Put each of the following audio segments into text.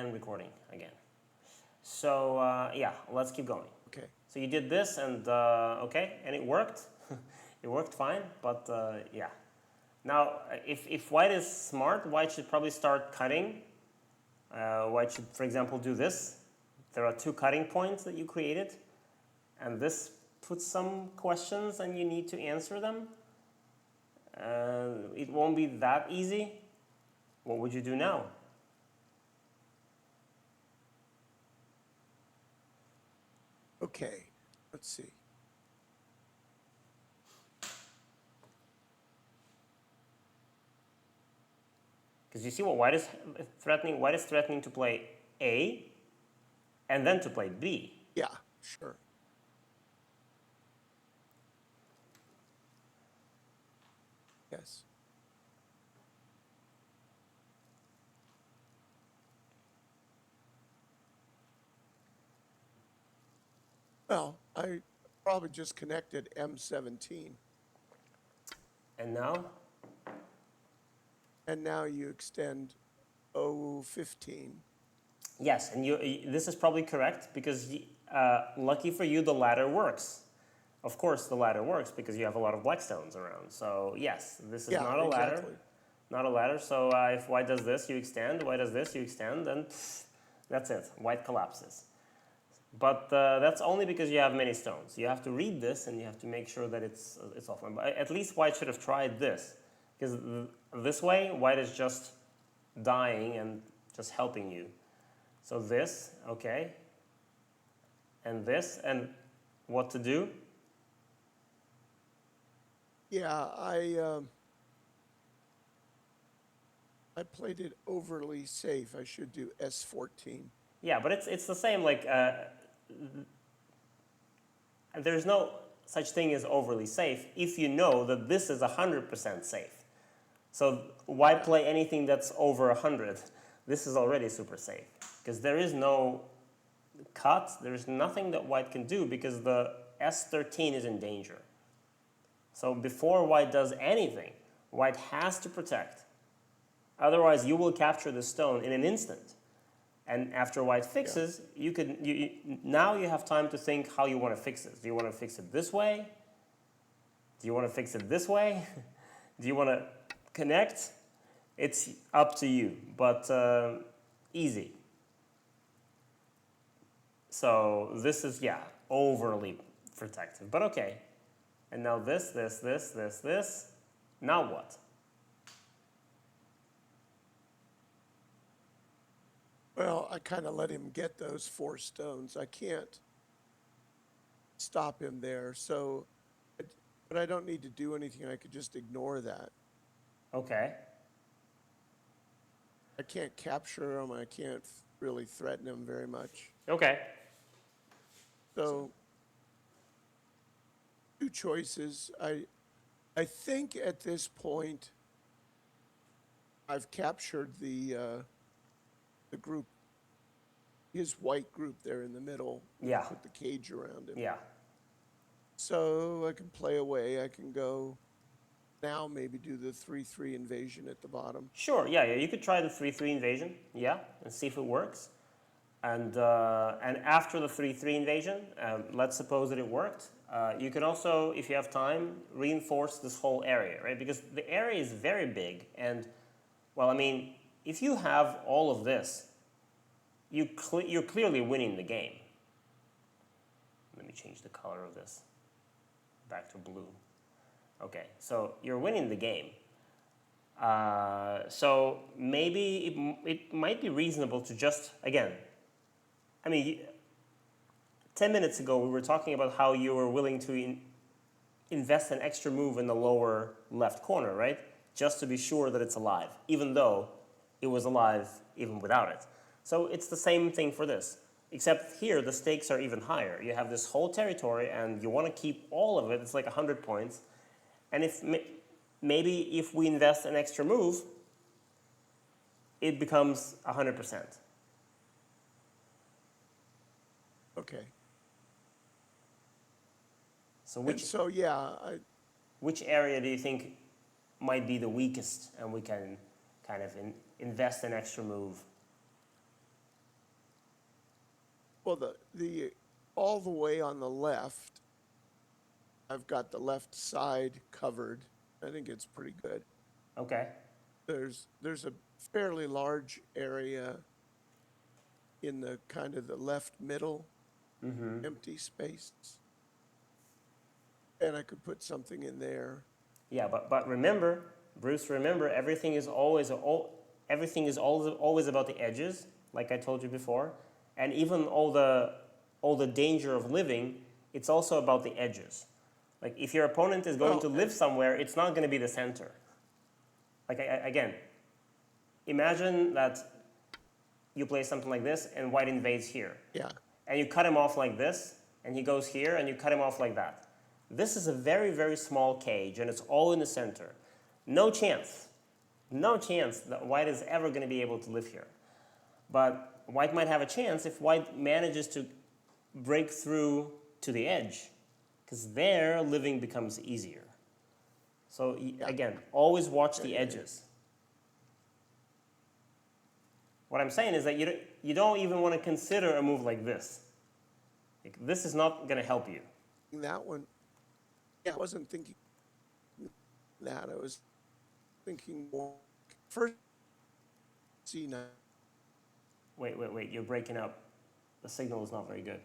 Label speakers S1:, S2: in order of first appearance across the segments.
S1: and recording again. So yeah, let's keep going.
S2: Okay.
S1: So you did this and okay, and it worked. It worked fine, but yeah. Now, if white is smart, white should probably start cutting. White should, for example, do this. There are two cutting points that you created, and this puts some questions and you need to answer them. It won't be that easy. What would you do now?
S2: Okay. Let's see.
S1: Because you see what white is threatening? White is threatening to play A and then to play B.
S2: Yeah, sure. Yes. Well, I probably just connected M17.
S1: And now?
S2: And now you extend O15.
S1: Yes, and this is probably correct because lucky for you, the ladder works. Of course, the ladder works because you have a lot of black stones around. So yes, this is
S2: Yeah,
S1: not a ladder.
S2: exactly.
S1: Not a ladder. So if white does this, you extend. White does this, you extend, and that's it. White collapses. But that's only because you have many stones. You have to read this and you have to make sure that it's offline. But at least white should have tried this, because this way white is just dying and just helping you. So this, okay, and this, and what to do?
S2: Yeah, I played it overly safe. I should do S14.
S1: Yeah, but it's the same. Like there's no such thing as overly safe if you know that this is 100% safe. So why play anything that's over 100? This is already super safe because there is no cut. There's nothing that white can do because the S13 is in danger. So before white does anything, white has to protect. Otherwise, you will capture the stone in an instant. And after white fixes, now you have time to think how you want to fix it. Do you want to fix it this way? Do you want to fix it this way? Do you want to connect? It's up to you, but easy. So this is, yeah, overly protective, but okay. And now this. Now what?
S2: Well, I kind of let him get those 4 stones. I can't stop him there. So, but I don't need to do anything. I could just ignore that.
S1: Okay.
S2: I can't capture him. I can't really threaten him very much.
S1: Okay.
S2: So, 2 choices. I think at this point, I've captured the group, his white group there in the middle.
S1: Yeah.
S2: Put the cage around him.
S1: Yeah.
S2: So I can play away. I can go now, maybe do the 3-3 invasion at the bottom.
S1: Sure. Yeah. You could try the 3-3 invasion. Yeah, and see if it works. And after the 3-3 invasion, let's suppose that it worked. You can also, if you have time, reinforce this whole area, right? Because the area is very big, and well, I mean, if you have all of this, you're clearly winning the game. Let me change the color of this back to blue. Okay, so you're winning the game. So maybe it might be reasonable to just, again, I mean, 10 minutes ago we were talking about how you were willing to invest an extra move in the lower left corner, right? Just to be sure that it's alive, even though it was alive even without it. So it's the same thing for this, except here the stakes are even higher. You have this whole territory and you want to keep all of it. It's like 100 points. And if maybe if we invest an extra move, it becomes 100%.
S2: Okay.
S1: So
S2: which
S1: area do you think might be the weakest and we can kind of invest an extra move?
S2: Well, the all the way on the left, I've got the left side covered. I think it's pretty good.
S1: Okay.
S2: There's a fairly large area in the kind of the left middle empty space. And I could put something in there.
S1: Yeah, but remember, Bruce, remember everything is always about the edges, like I told you before, and even all the danger of living, it's also about the edges. Like if your opponent is going
S2: Well,
S1: to live somewhere, it's not going to be the center. Like again, imagine that you play something like this and white invades here.
S2: Yeah.
S1: And you cut him off like this, and he goes here, and you cut him off like that. This is a very, very small cage, and it's all in the center. No chance that white is ever going to be able to live here. But white might have a chance if white manages to break through to the edge, because there living becomes easier. So again, always watch the edges. What I'm saying is that you don't even want to consider a move like this. Like, this is not going to help you.
S2: That one, yeah, I wasn't thinking that. I was thinking more first C9.
S1: Wait, you're breaking up. The signal is not very good.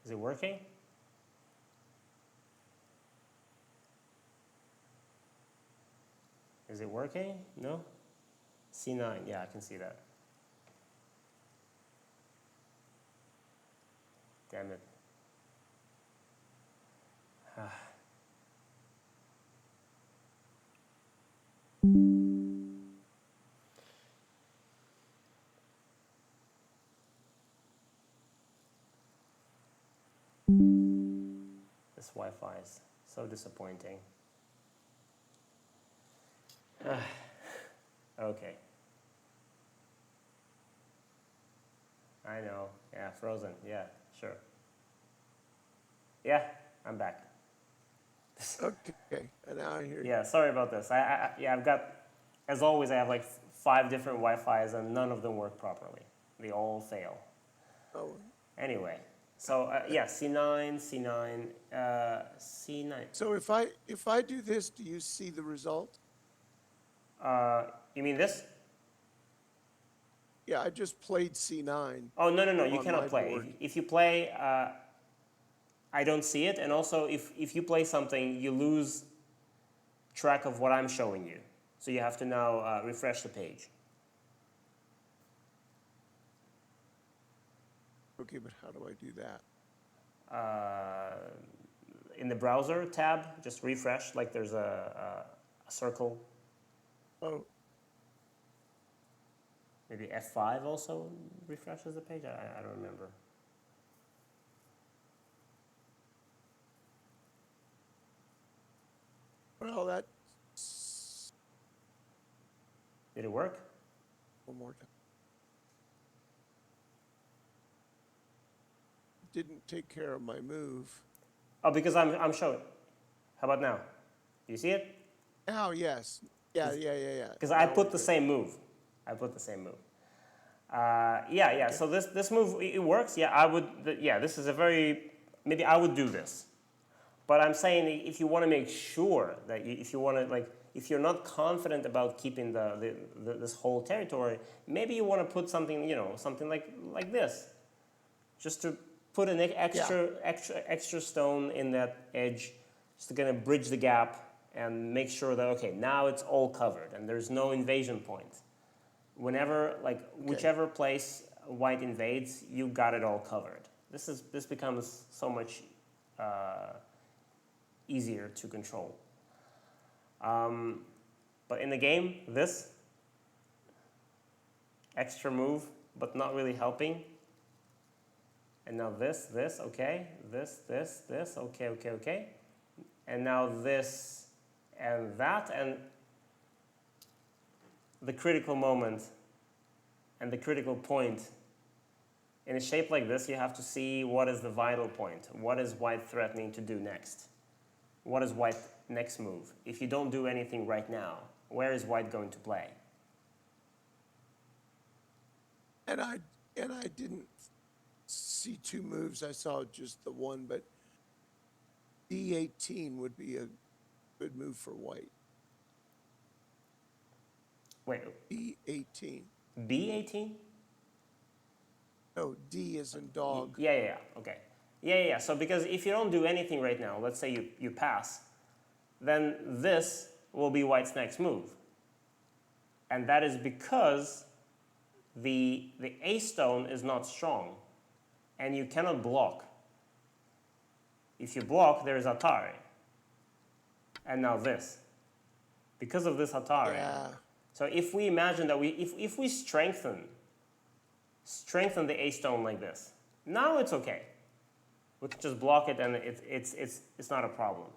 S1: Is it working? Is it working? No? C9, yeah, I can see that. Damn it. This Wi-Fi is so disappointing. Okay. I know. Yeah, frozen. Yeah, sure. Yeah, I'm back.
S2: Okay, and now I hear you.
S1: Yeah, sorry about this. I've got, as always, I have like 5 different Wi-Fi's and none of them work properly. They all fail.
S2: Oh,
S1: Anyway, so yeah, C9, C9, C9.
S2: so if I do this, do you see the result?
S1: You mean this?
S2: Yeah, I just played C9.
S1: Oh, no, you
S2: on my
S1: cannot play.
S2: board.
S1: If you play, I don't see it. And also, if you play something, you lose track of what I'm showing you. So you have to now refresh the page.
S2: Okay, but how do I do that?
S1: In the browser tab, just refresh, like there's a circle.
S2: Oh,
S1: Maybe F5 also refreshes the page. I don't remember.
S2: well, that's
S1: Did it work?
S2: one more time. Didn't take care of my move.
S1: Oh, because I'm showing. How about now? Do you see it?
S2: Oh, yes. Yeah.
S1: Because I put the same move. I put the same move. Yeah. So this move, it works. Yeah, I would. Yeah, this is a very. Maybe I would do this. But I'm saying if you want to make sure that if you want to if you're not confident about keeping this whole territory, maybe you want to put something something like this, just to put an extra stone in that edge, just to kind of bridge the gap and make sure that okay, now it's all covered and there's no invasion point. Whenever whichever place white invades, you got it all covered. This becomes so much easier to control. But in the game, this extra move, but not really helping, And now this, okay. This, okay. And now this and that, and the critical moment and the critical point. In a shape like this, you have to see what is the vital point. What is white threatening to do next? What is white next move? If you don't do anything right now, where is white going to play?
S2: And I didn't see two moves. I saw just the one, but D18 would be a good move for white.
S1: Wait,
S2: D18.
S1: B18?
S2: No, D is in dog.
S1: Yeah, okay. Yeah. So because if you don't do anything right now, let's say you pass, then this will be white's next move. And that is because the A stone is not strong, and you cannot block. If you block, there is Atari. And now this. Because of this Atari.
S2: Yeah.
S1: So if we imagine that if we strengthen the A stone like this, now it's okay. We can just block it and it's not a problem.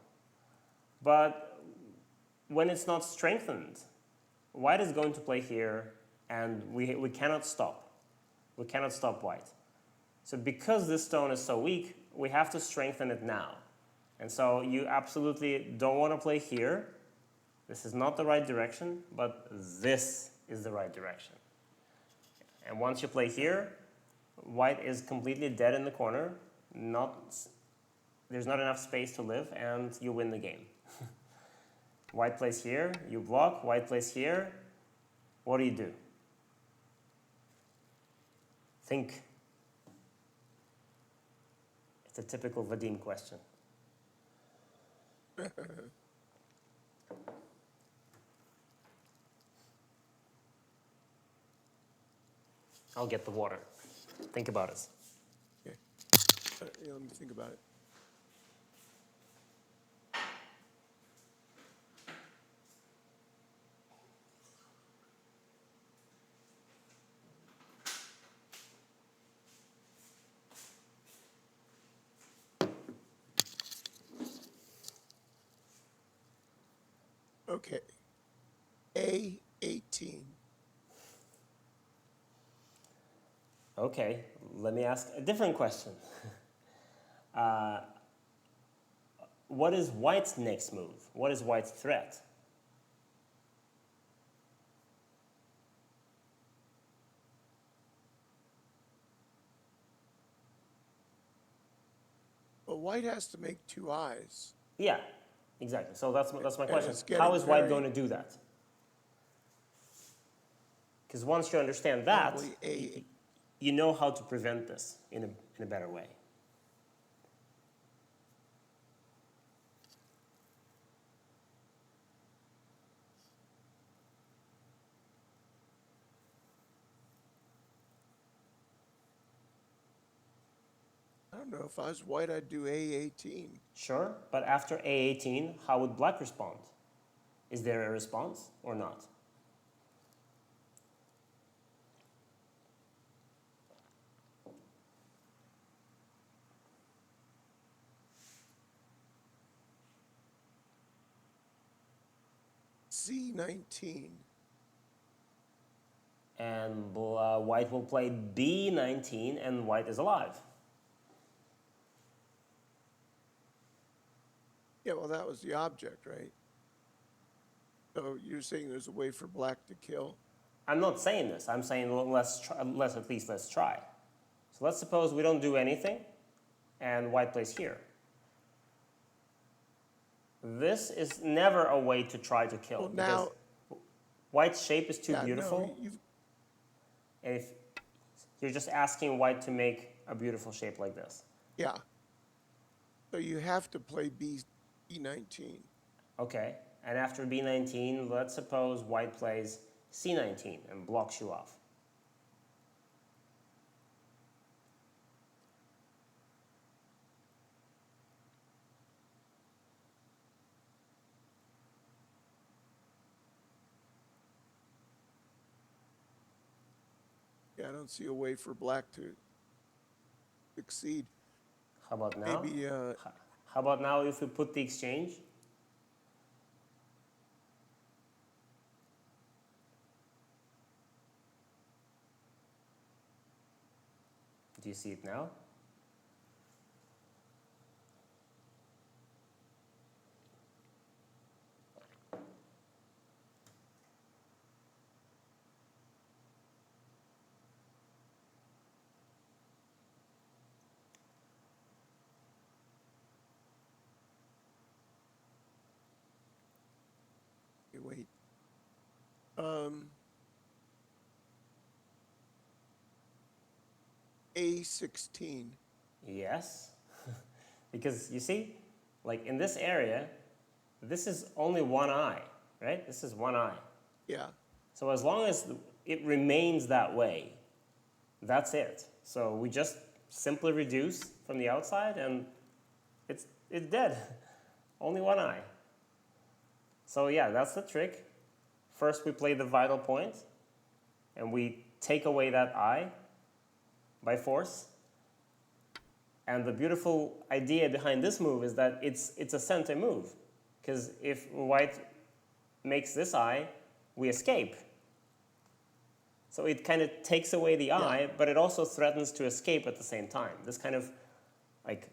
S1: But when it's not strengthened, white is going to play here and we cannot stop. We cannot stop white. So because this stone is so weak, we have to strengthen it now. And so you absolutely don't want to play here. This is not the right direction, but this is the right direction. And once you play here, white is completely dead in the corner. There's not enough space to live, and you win the game. White plays here, you block. White plays here. What do you do? Think. It's a typical Vadim question. I'll get the water. Think about it.
S2: Okay. Yeah, let me think about it. Okay. A18.
S1: Okay, let me ask a different question. What is white's next move? What is white's threat?
S2: Well, white has to make two eyes.
S1: Yeah, exactly. So that's my question.
S2: it's getting
S1: How is white
S2: very-
S1: going to do that? Because once you understand that,
S2: Probably A.
S1: you know how to prevent this in a better way.
S2: I don't know. If I was white, I'd do A18.
S1: Sure, but after A18, how would black respond? Is there a response or not?
S2: C19.
S1: And white will play B19 and white is alive.
S2: Yeah, well, that was the object, right? So you're saying there's a way for black to kill?
S1: I'm not saying this. I'm saying let's at least let's try. So let's suppose we don't do anything and white plays here. This is never a way to try to kill.
S2: Well,
S1: because
S2: now,
S1: white's shape is too
S2: yeah,
S1: beautiful.
S2: no, you've,
S1: And if you're just asking white to make a beautiful shape like this.
S2: yeah. So you have to play B19.
S1: Okay, and after B19, let's suppose white plays C19 and blocks you off.
S2: Yeah, I don't see a way for black to. succeed.
S1: How about now?
S2: Maybe,
S1: How about now if we put the exchange? Do you see it now?
S2: wait. A16.
S1: Yes. Because you see, like in this area, this is only one eye, right? This is one eye.
S2: Yeah.
S1: So as long as it remains that way, that's it. So we just simply reduce from the outside and it's dead. Only one eye. So yeah, that's the trick. First we play the vital point and we take away that eye by force. And the beautiful idea behind this move is that it's a center move. Because if white makes this eye, we escape. So it kind of takes away the eye, but it also threatens to escape at the same time. This kind of like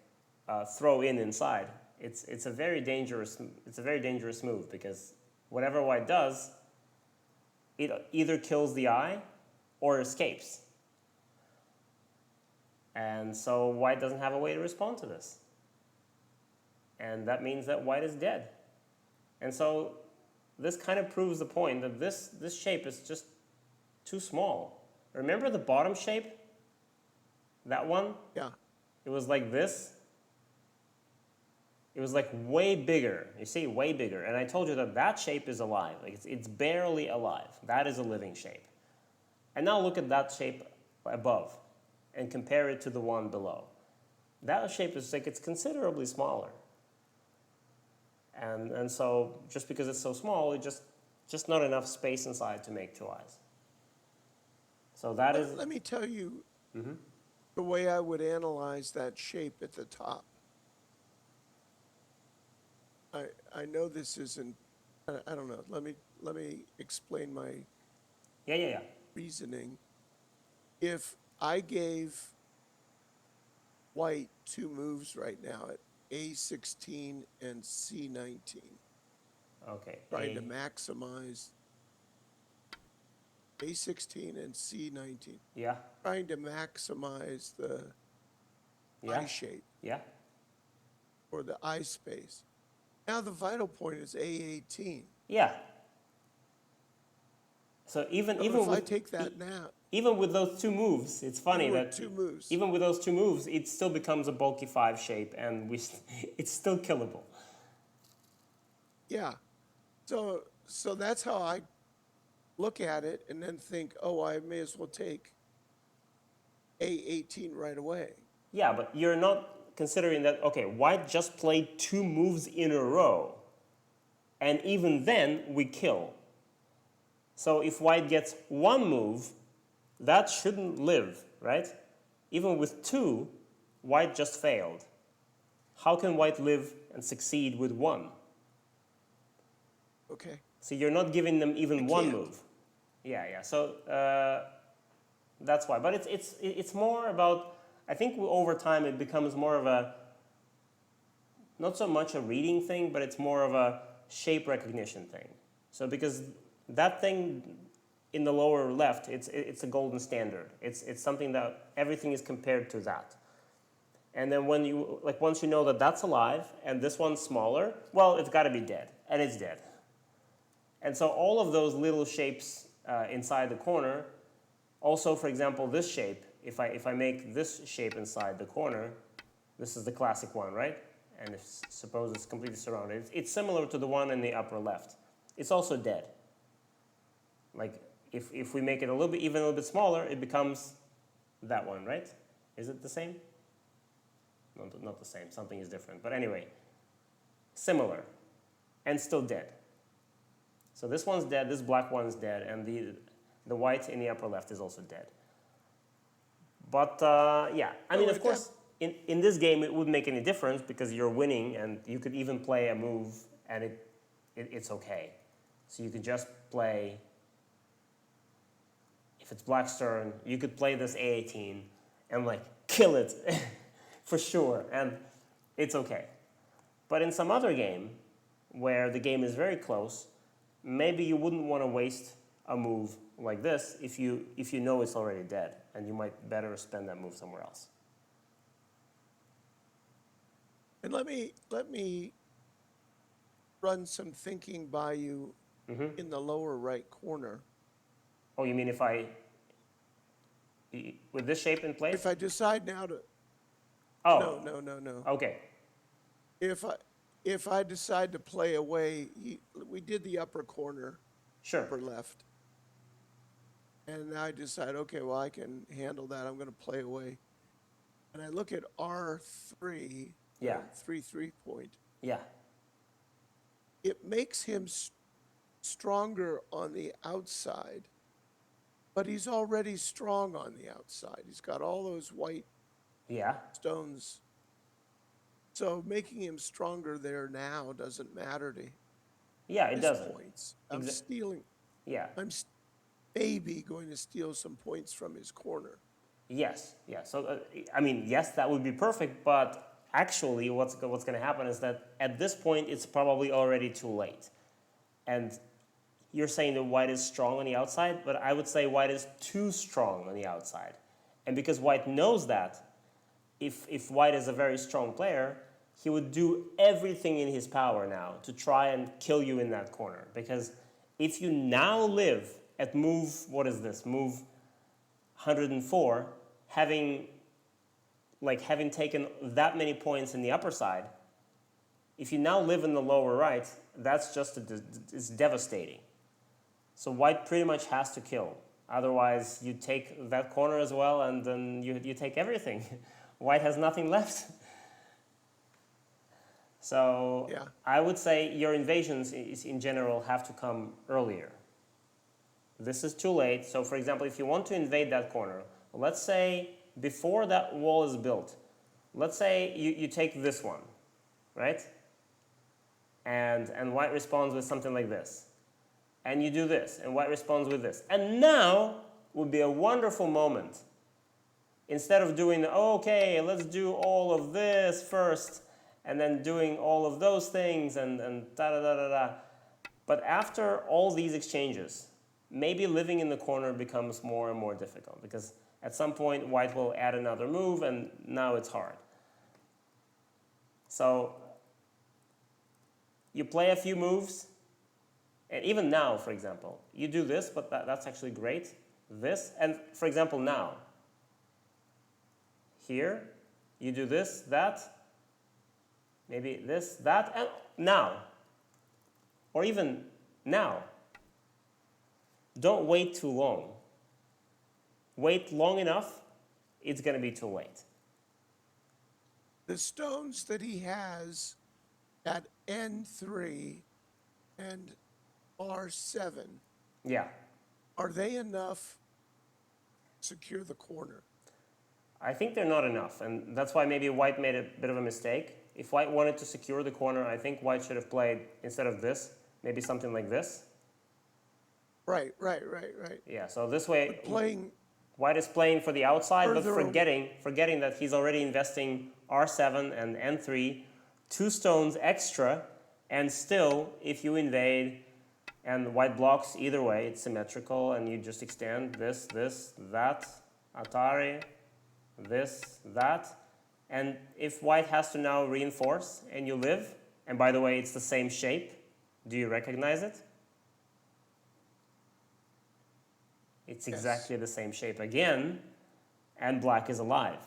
S1: throw in inside. It's a very dangerous move because whatever white does, it either kills the eye or escapes. And so white doesn't have a way to respond to this. And that means that white is dead. And so this kind of proves the point that this shape is just too small. Remember the bottom shape? That one?
S2: Yeah.
S1: It was like this. It was like way bigger. You see, way bigger. And I told you that that shape is alive. Like it's barely alive. That is a living shape. And now look at that shape above and compare it to the one below. That shape is like it's considerably smaller. And so just because it's so small, it just not enough space inside to make two eyes. So that is.
S2: Let me tell you the way I would analyze that shape at the top. I know this isn't. I don't know. Let me explain my
S1: Yeah.
S2: reasoning. If I gave white two moves right now at A16 and C19,
S1: Okay.
S2: trying to maximize A16 and C19,
S1: Yeah.
S2: trying to maximize the
S1: Yeah.
S2: eye shape
S1: Yeah.
S2: or the eye space. Now the vital point is A18.
S1: Yeah. So
S2: So
S1: even
S2: if I
S1: with
S2: take that now,
S1: even with those two moves, it's funny
S2: Even with
S1: that
S2: two moves.
S1: even with those two moves, it still becomes a bulky 5 shape, and it's still killable.
S2: yeah. So that's how I look at it and then think, oh, I may as well take A18 right away.
S1: Yeah, but you're not considering that, okay, white just played two moves in a row, and even then we kill. So if white gets one move, that shouldn't live, right? Even with two, white just failed. How can white live and succeed with one?
S2: Okay.
S1: So you're not giving them even one
S2: can't.
S1: move. Yeah. So that's why. But it's more about. I think over time it becomes more of a. Not so much a reading thing, but it's more of a shape recognition thing. So because that thing in the lower left, it's a golden standard. It's something that everything is compared to that. And then when you once you know that that's alive and this one's smaller, well, it's got to be dead, and it's dead. And so all of those little shapes inside the corner, also, for example, this shape, if I make this shape inside the corner, this is the classic one, right? And if suppose it's completely surrounded, it's similar to the one in the upper left. It's also dead. Like if we make it even a little bit smaller, it becomes that one, right? Is it the same? No, not the same. Something is different. But anyway, similar and still dead. So this one's dead, this black one's dead, and the white in the upper left is also dead. But yeah, I mean,
S2: No,
S1: of course, in this game, it wouldn't make any difference because you're winning and you could even play a move and it's okay. So you could just play, if it's Black's turn, you could play this A18 and like kill it for sure, and it's okay. But in some other game, where the game is very close, maybe you wouldn't want to waste a move like this if you know it's already dead, and you might better spend that move somewhere else.
S2: And let me run some thinking by you in the lower right corner.
S1: Oh, you mean if with this shape in place?
S2: If I decide now to
S1: Oh,
S2: no.
S1: okay,
S2: If I decide to play away, we did the upper corner,
S1: sure.
S2: upper left. And I decide, okay, well, I can handle that. I'm going to play away. And I look at R3,
S1: Yeah.
S2: 3 point.
S1: Yeah,
S2: It makes him stronger on the outside, but he's already strong on the outside. He's got all those white
S1: yeah,
S2: stones. So making him stronger there now doesn't matter to
S1: yeah. It
S2: his
S1: doesn't.
S2: points. I'm
S1: Exa-
S2: stealing.
S1: Yeah.
S2: I'm maybe going to steal some points from his corner.
S1: Yes, yeah. So, I mean, yes, that would be perfect, but actually what's going to happen is that at this point, it's probably already too late. And you're saying that white is strong on the outside, but I would say white is too strong on the outside. And because white knows that, if white is a very strong player, he would do everything in his power now to try and kill you in that corner. Because if you now live at move, what is this, move 104, having taken that many points in the upper side, if you now live in the lower right, that's just it's devastating. So white pretty much has to kill. Otherwise, you take that corner as well, and then you take everything. White has nothing left. So
S2: Yeah.
S1: I would say your invasions in general have to come earlier. This is too late. So for example, if you want to invade that corner, let's say before that wall is built, let's say you take this one, right? And white responds with something like this. And you do this, and white responds with this. And now would be a wonderful moment. Instead of doing, okay, let's do all of this first, and then doing all of those things, and da-da-da-da-da. But after all these exchanges, maybe living in the corner becomes more and more difficult, because at some point white will add another move, and now it's hard. So you play a few moves, and even now, for example, you do this, but that's actually great. This, and for example, now, here, you do this, that, maybe this, that, and now. Or even now. Don't wait too long. Wait long enough, it's going to be too late.
S2: The stones that he has at N3 and R7,
S1: Yeah.
S2: are they enough to secure the corner?
S1: I think they're not enough, and that's why maybe white made a bit of a mistake. If white wanted to secure the corner, I think white should have played, instead of this, maybe something like this.
S2: Right.
S1: Yeah, so this way,
S2: Playing
S1: white is playing for the outside, but
S2: Further-
S1: forgetting that he's already investing R7 and N3, 2 stones extra, and still, if you invade and white blocks either way, it's symmetrical, and you just extend this, that, Atari, this, that. And if white has to now reinforce and you live, and by the way, it's the same shape, do you recognize it? It's exactly the same shape again, and black is alive.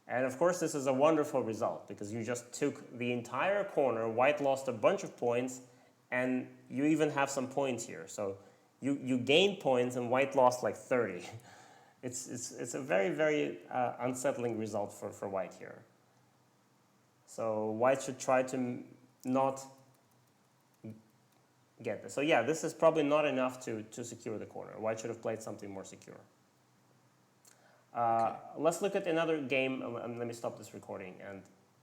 S1: And of course, this is a wonderful result because you just took the entire corner, white lost a bunch of points, and you even have some points here. So you gained points and white lost like 30. It's a very, very unsettling result for white here. So white should try to not get this. So yeah, this is probably not enough to secure the corner. White should have played something more secure. Let's look at another game. Let me stop this recording and